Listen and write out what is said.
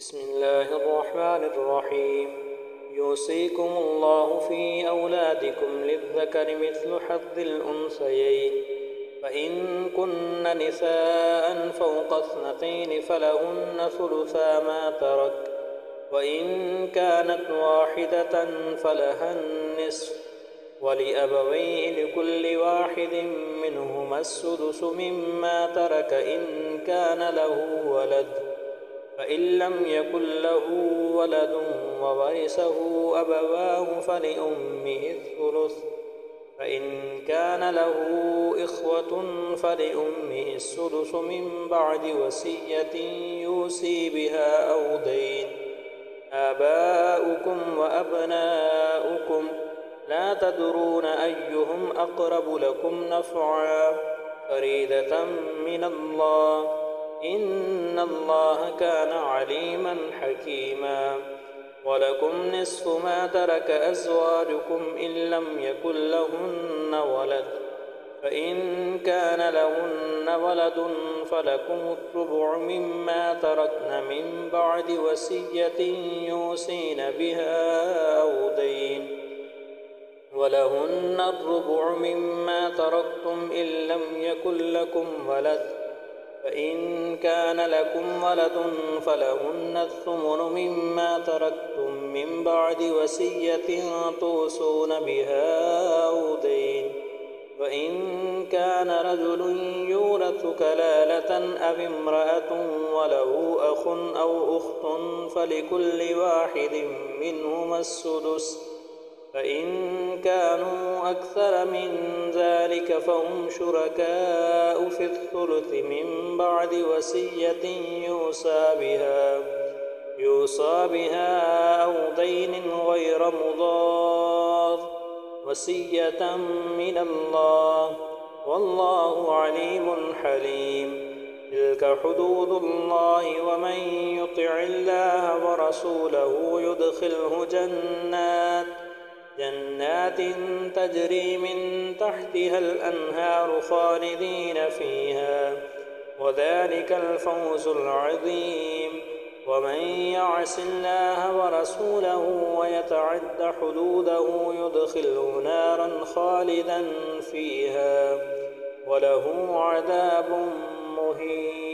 بسم الله الرحمن الرحيم. يوصيكم الله في أولادكم للذكر مثل حظ الأنثيين، فإن كن نساء فوق اثنتين فلهن ثلثا ما ترك، وإن كانت واحدة فلها النصف، ولأبويه لكل واحد منهما السدس مما ترك إن كان له ولد، فإن لم يكن له ولد وورثه أبواه فلأمه الثلث، فإن كان له إخوة فلأمه السدس من بعد وصية يوصي بها أو دين. آباؤكم وأبناؤكم لا تدرون أيهم أقرب لكم نفعا، فريدة من الله، إن الله كان عليما حكيما. ولكم نصف ما ترك أزواجكم إن لم يكن لهن ولد، فإن كان لهن ولد فلكم الربع مما تركن من بعد وصية يوصين بها أو دين، ولهن الربع مما تركتم إن لم يكن لكم ولد، فإن كان لكم ولد فلهن الثمن مما تركتم من بعد وصية توصون بها أو دين. وإن كان رجل يورث كلالة أو امرأة وله أخ أو أخت فلكل واحد منهما السدس، فإن كانوا أكثر من ذلك فهم شركاء في الثلث من بعد وصية يوصى بها أو دين غير مضار، وصية من الله، والله عليم حليم. تلك حدود الله، ومن يطع الله ورسوله يدخله جنات تجري من تحتها الأنهار خالدين فيها، وذلك الفوز العظيم. ومن يعص الله ورسوله ويتعد حدوده يدخله نارا خالدا فيها، وله عذاب مهين.